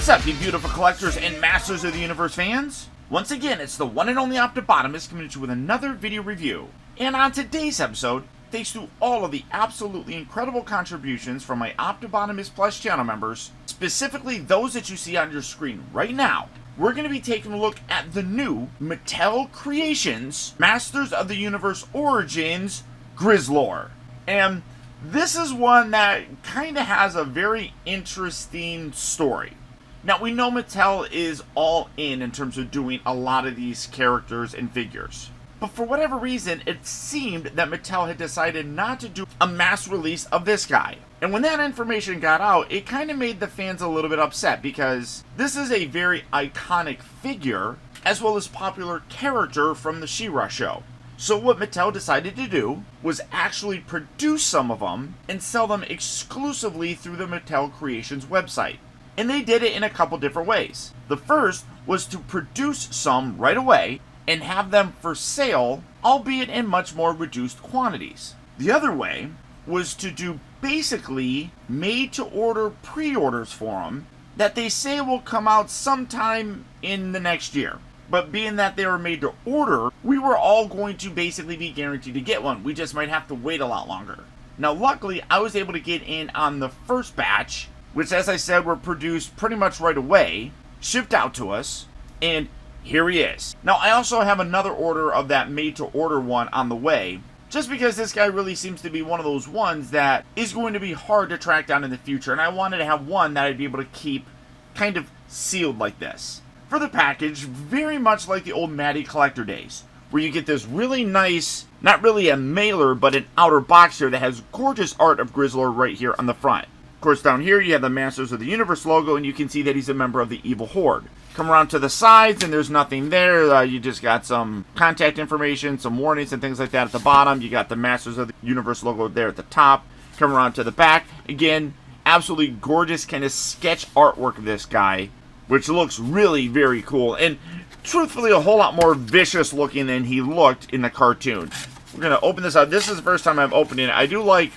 What's up, you beautiful collectors and Masters of the Universe fans? Once again, it's the one and only Optibotimus coming at you with another video review. And on today's episode, thanks to all of the absolutely incredible contributions from my Optibotimus Plus channel members, specifically those that you see on your screen right now, we're going to be taking a look at the new Mattel Creations Masters of the Universe Origins GRIZZLOR. And this is one that kind of has a very interesting story. Now, we know Mattel is all in terms of doing a lot of these characters and figures. But for whatever reason, it seemed that Mattel had decided not to do a mass release of this guy. And when that information got out, it kind of made the fans a little bit upset because this is a very iconic figure as well as popular character from the She-Ra show. So what Mattel decided to do was actually produce some of them and sell them exclusively through the Mattel Creations website. And they did it in a couple different ways. The first was to produce some right away and have them for sale, albeit in much more reduced quantities. The other way was to do basically made-to-order pre-orders for them that they say will come out sometime in the next year. But being that they were made to order, we were all going to basically be guaranteed to get one. We just might have to wait a lot longer. Now, luckily, I was able to get in on the first batch, which, as I said, were produced pretty much right away, shipped out to us, and here he is. Now, I also have another order of that made-to-order one on the way, just because this guy really seems to be one of those ones that is going to be hard to track down in the future, and I wanted to have one that I'd be able to keep kind of sealed like this. For the package, very much like the old Matty collector days, where you get this really nice, not really a mailer, but an outer box here that has gorgeous art of GRIZZLOR right here on the front. Of course, down here you have the Masters of the Universe logo, and you can see that he's a member of the Evil Horde. Come around to the sides, and there's nothing there. You just got some contact information, some warnings, and things like that at the bottom. You got the Masters of the Universe logo there at the top. Come around to the back. Again, absolutely gorgeous kind of sketch artwork of this guy, which looks really very cool. And truthfully, a whole lot more vicious looking than he looked in the cartoon. We're going to open this up. This is the first time I'm opening it. I do like...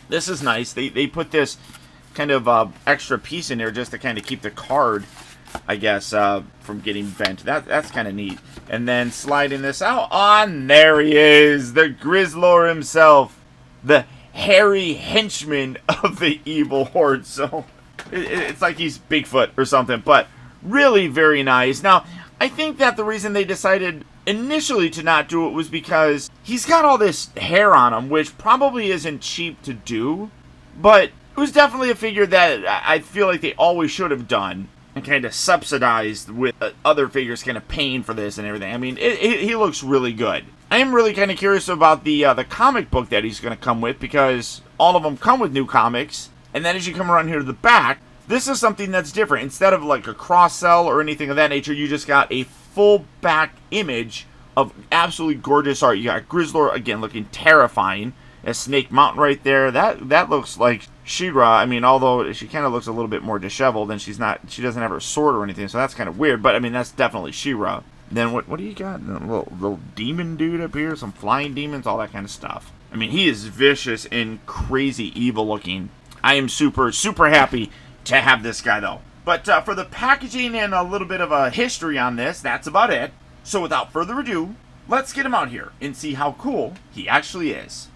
This is nice. They put this kind of extra piece in there just to kind of keep the card, I guess, from getting bent. That's kind of neat. And then sliding this out, on there he is, the GRIZZLOR himself, the hairy henchman of the Evil Horde. So it's like he's Bigfoot or something, but really very nice. Now, I think that the reason they decided initially to not do it was because he's got all this hair on him, which probably isn't cheap to do, but it was definitely a figure that I feel like they always should have done and kind of subsidized with other figures kind of paying for this and everything. I mean, he looks really good. I am really kind of curious about the comic book that he's going to come with, because all of them come with new comics, and then as you come around here to the back, this is something that's different. Instead of like a cross-sell or anything of that nature, you just got a full back image of absolutely gorgeous art. You got GRIZZLOR, again, looking terrifying. A Snake Mountain right there. That looks like She-Ra. I mean, although she kind of looks a little bit more disheveled, and she doesn't have her sword or anything, so that's kind of weird. But, I mean, that's definitely She-Ra. Then what do you got? A little demon dude up here, some flying demons, all that kind of stuff. I mean, he is vicious and crazy evil looking. I am super, super happy to have this guy, though. But for the packaging and a little bit of a history on this, that's about it. So without further ado, let's get him out here and see how cool he actually is.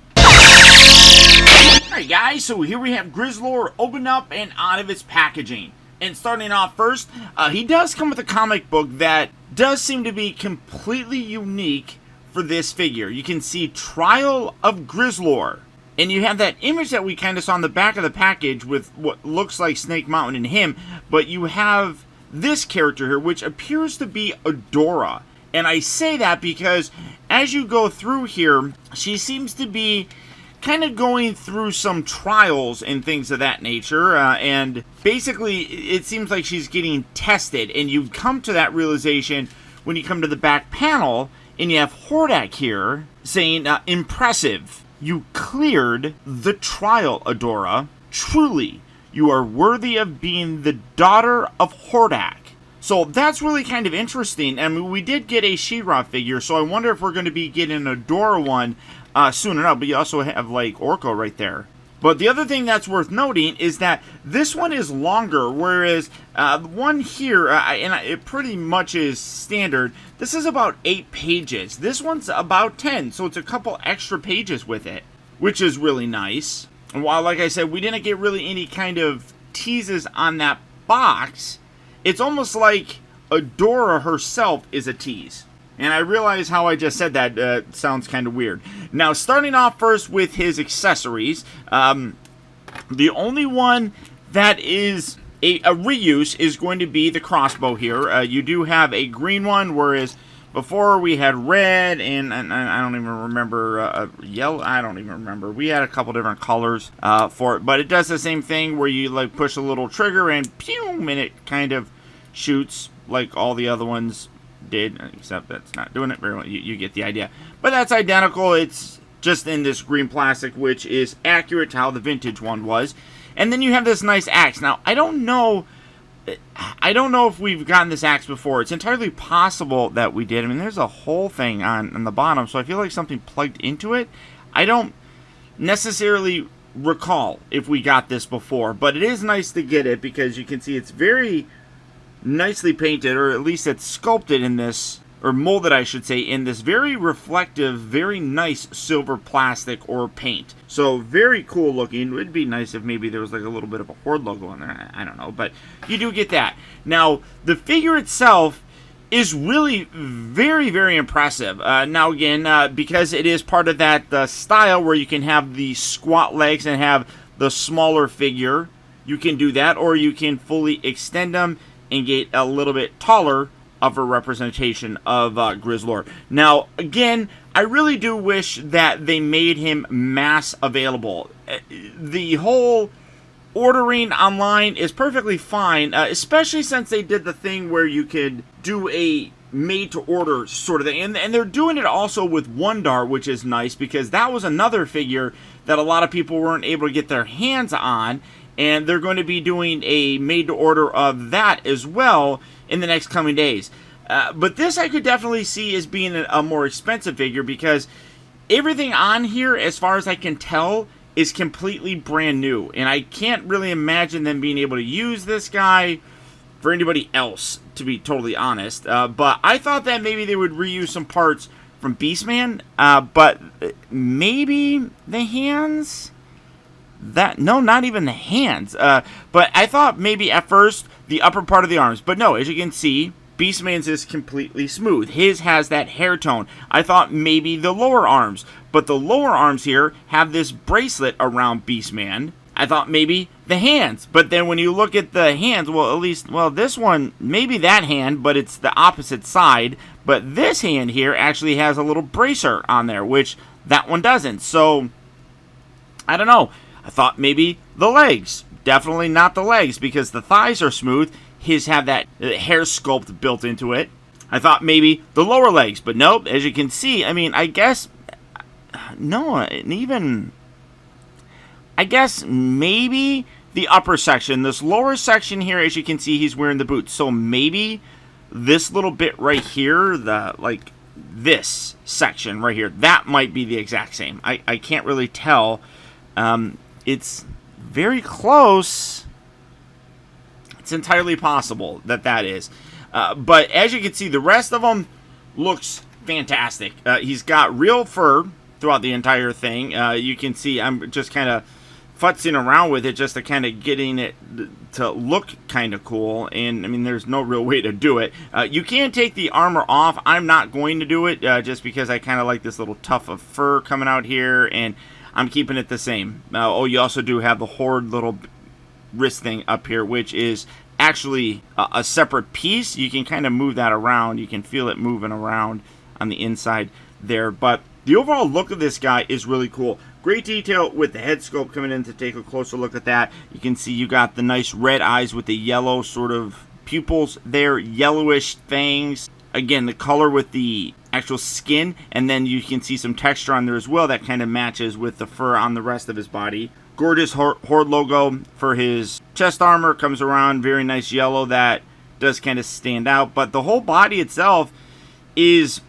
Alright guys, so here we have GRIZZLOR opened up and out of its packaging. And starting off first, he does come with a comic book that does seem to be completely unique for this figure. You can see Trial of GRIZZLOR. And you have that image that we kind of saw on the back of the package with what looks like Snake Mountain and him, but you have this character here, which appears to be Adora. And I say that because as you go through here, she seems to be kind of going through some trials and things of that nature, and basically it seems like she's getting tested, and you come to that realization when you come to the back panel, and you have Hordak here saying, impressive. You cleared the trial, Adora. Truly, you are worthy of being the daughter of Hordak. So that's really kind of interesting. I mean, we did get a She-Ra figure, so I wonder if we're going to be getting a Adora one soon enough. But you also have, like, Orko right there. But the other thing that's worth noting is that this one is longer, whereas the one here, it pretty much is standard. This is about 8 pages. This one's about 10, so it's a couple extra pages with it, which is really nice. And while, like I said, we didn't get really any kind of teases on that box, it's almost like Adora herself is a tease. And I realize how I just said that sounds kind of weird. Now, starting off first with his accessories, the only one that is a reuse is going to be the crossbow here. You do have a green one, whereas before we had red and I don't even remember yellow. I don't even remember. We had a couple different colors for it, but it does the same thing where you like push a little trigger and pew, and it kind of shoots like all the other ones did, except that's not doing it very well. You get the idea. But that's identical. It's just in this green plastic, which is accurate to how the vintage one was. And then you have this nice axe. Now, I don't know if we've gotten this axe before. It's entirely possible that we did. I mean, there's a whole thing on the bottom, so I feel like something plugged into it. I don't necessarily recall if we got this before, but it is nice to get it because you can see it's very nicely painted, or at least it's sculpted in this, or molded I should say, in this very reflective, very nice silver plastic or paint. So very cool looking. It'd be nice if maybe there was like a little bit of a Horde logo on there. I don't know, but you do get that. Now, the figure itself is really very, very impressive. Now again, because it is part of that style where you can have the squat legs and have the smaller figure, you can do that, or you can fully extend them and get a little bit taller of a representation of GRIZZLOR. Now, again, I really do wish that they made him mass available. The whole ordering online is perfectly fine, especially since they did the thing where you could do a made-to-order sort of thing. And they're doing it also with Wondar, which is nice, because that was another figure that a lot of people weren't able to get their hands on. And they're going to be doing a made-to-order of that as well in the next coming days. But this I could definitely see as being a more expensive figure, because everything on here, as far as I can tell, is completely brand new. And I can't really imagine them being able to use this guy for anybody else, to be totally honest. But I thought that maybe they would reuse some parts from Beastman. But maybe the hands? No, not even the hands. But I thought maybe at first the upper part of the arms. But no, as you can see, Beastman's is completely smooth. His has that hair tone. I thought maybe the lower arms. But the lower arms here have this bracelet around Beastman. I thought maybe the hands. But then when you look at the hands, well, this one, maybe that hand, but it's the opposite side. But this hand here actually has a little bracer on there, which that one doesn't. So, I don't know. I thought maybe the legs. Definitely not the legs, because the thighs are smooth. His have that hair sculpt built into it. I thought maybe the lower legs, but nope. As you can see, I mean, I guess maybe the upper section. This lower section here, as you can see, he's wearing the boots. So maybe this little bit right here, this section right here, that might be the exact same. I can't really tell. It's very close. It's entirely possible that is. But as you can see, the rest of them looks fantastic. He's got real fur throughout the entire thing. You can see I'm just kind of futzing around with it just to kind of getting it to look kind of cool. And, I mean, there's no real way to do it. You can take the armor off. I'm not going to do it just because I kind of like this little tuft of fur coming out here, and I'm keeping it the same. You also do have the Horde little wrist thing up here, which is actually a separate piece. You can kind of move that around. You can feel it moving around on the inside there. But the overall look of this guy is really cool. Great detail with the head sculpt coming in to take a closer look at that. You can see you got the nice red eyes with the yellow sort of pupils there, yellowish fangs. Again, the color with the actual skin, and then you can see some texture on there as well that kind of matches with the fur on the rest of his body. Gorgeous Horde logo for his chest armor, comes around, very nice yellow that does kind of stand out, but the whole body itself is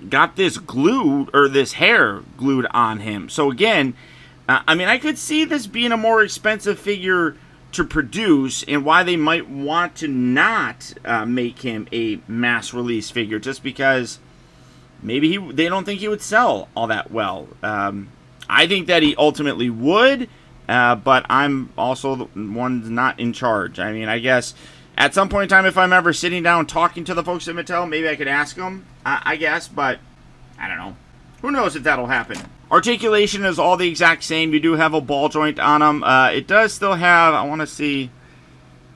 got this glue, or this hair glued on him. So again, I mean, I could see this being a more expensive figure to produce, and why they might want to not make him a mass release figure, just because maybe they don't think he would sell all that well. I think that he ultimately would, but I'm also the one not in charge. I mean, I guess at some point in time, if I'm ever sitting down talking to the folks at Mattel, maybe I could ask them, I guess, but I don't know. Who knows if that'll happen. Articulation is all the exact same. You do have a ball joint on them. It does still have, I want to see,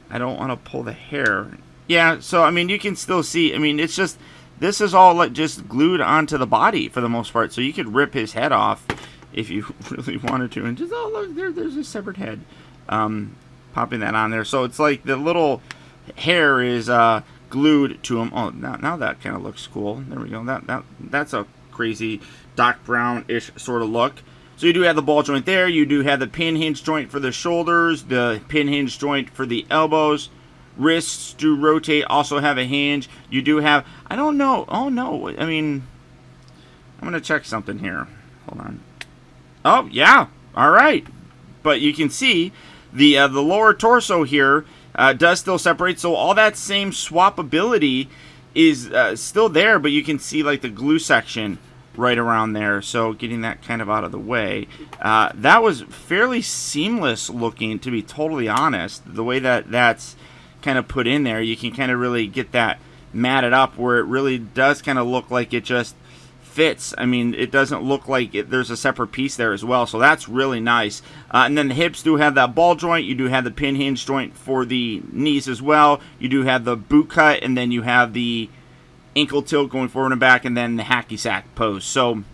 I don't want to pull the hair. Yeah, so, I mean, you can still see, I mean, it's just, this is all like just glued onto the body for the most part, so you could rip his head off if you really wanted to. And just, oh, look, there's a severed head. Popping that on there. So it's like the little hair is glued to him. Oh, now that kind of looks cool. There we go. That's a crazy Doc Brown-ish sort of look. So you do have the ball joint there. You do have the pin hinge joint for the shoulders, the pin hinge joint for the elbows. Wrists do rotate, also have a hinge. You do have, I don't know. Oh, no. I mean, I'm going to check something here. Hold on. Oh, yeah. All right. But you can see the lower torso here does still separate. So all that same swappability is still there, but you can see like the glue section right around there. So getting that kind of out of the way. That was fairly seamless looking, to be totally honest. The way that that's kind of put in there, you can kind of really get that matted up where it really does kind of look like it just fits. I mean, it doesn't look like there's a separate piece there as well, so that's really nice. And then the hips do have that ball joint. You do have the pin hinge joint for the knees as well. You do have the boot cut, and then you have the ankle tilt going forward and back, and then the hacky sack pose. So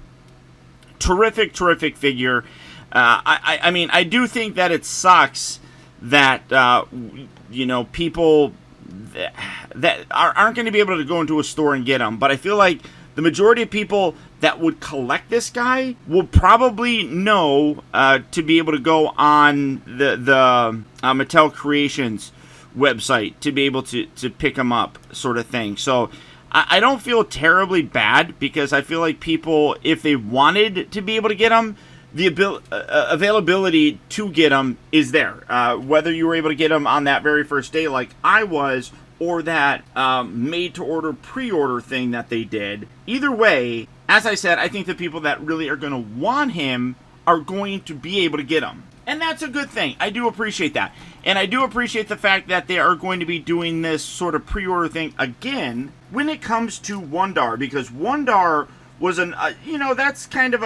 terrific figure. I mean, I do think that it sucks that you know, people that aren't going to be able to go into a store and get them, but I feel like the majority of people that would collect this guy will probably know to be able to go on the Mattel Creations website to be able to pick them up, sort of thing. So I don't feel terribly bad, because I feel like people, if they wanted to be able to get them, the availability to get them is there. Whether you were able to get them on that very first day like I was, or that made-to-order pre-order thing that they did. Either way, as I said, I think the people that really are going to want him are going to be able to get him. And that's a good thing. I do appreciate that. And I do appreciate the fact that they are going to be doing this sort of pre-order thing again when it comes to Wondar, because Wondar was an, you know, that's kind of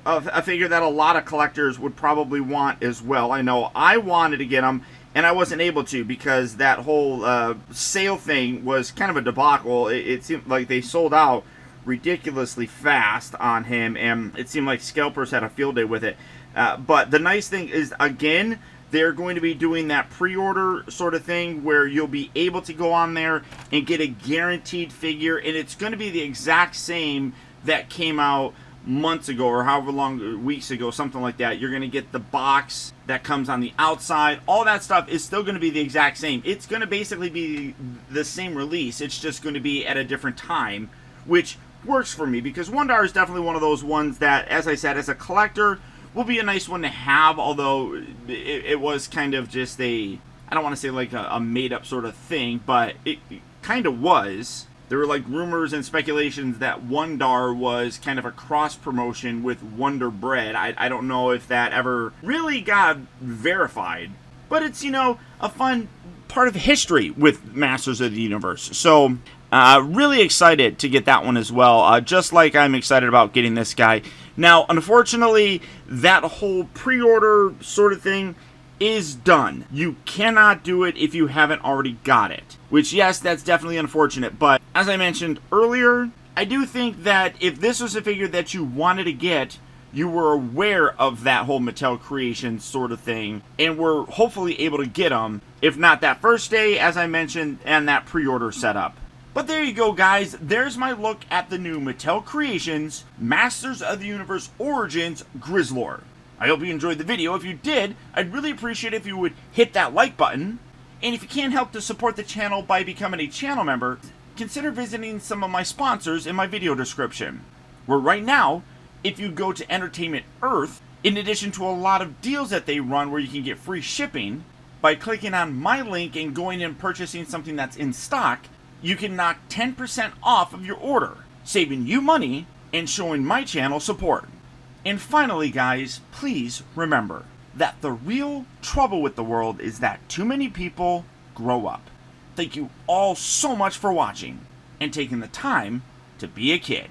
a figure that a lot of collectors would probably want as well. I know I wanted to get him, and I wasn't able to, because that whole sale thing was kind of a debacle. It seemed like they sold out ridiculously fast on him, and it seemed like scalpers had a field day with it. But the nice thing is, again, they're going to be doing that pre-order sort of thing where you'll be able to go on there and get a guaranteed figure, and it's going to be the exact same that came out months ago, or however long, weeks ago, something like that. You're going to get the box that comes on the outside. All that stuff is still going to be the exact same. It's going to basically be the same release. It's just going to be at a different time, which works for me, because Wondar is definitely one of those ones that, as I said, as a collector, will be a nice one to have, although it was kind of just a, I don't want to say like a made-up sort of thing, but it kind of was. There were like rumors and speculations that Wondar was kind of a cross-promotion with Wonder Bread. I don't know if that ever really got verified, but it's, you know, a fun part of history with Masters of the Universe. So, really excited to get that one as well, just like I'm excited about getting this guy. Now, unfortunately, that whole pre-order sort of thing is done. You cannot do it if you haven't already got it. Which, yes, that's definitely unfortunate, but as I mentioned earlier, I do think that if this was a figure that you wanted to get, you were aware of that whole Mattel Creations sort of thing, and were hopefully able to get them, if not that first day, as I mentioned, and that pre-order setup. But there you go, guys. There's my look at the new Mattel Creations Masters of the Universe Origins GRIZZLOR. I hope you enjoyed the video. If you did, I'd really appreciate it if you would hit that like button. And if you can't help to support the channel by becoming a channel member, consider visiting some of my sponsors in my video description. Where right now, if you go to Entertainment Earth, In addition to a lot of deals that they run where you can get free shipping, by clicking on my link and going and purchasing something that's in stock, you can knock 10% off of your order, saving you money and showing my channel support. And finally, guys, please remember that the real trouble with the world is that too many people grow up. Thank you all so much for watching and taking the time to be a kid.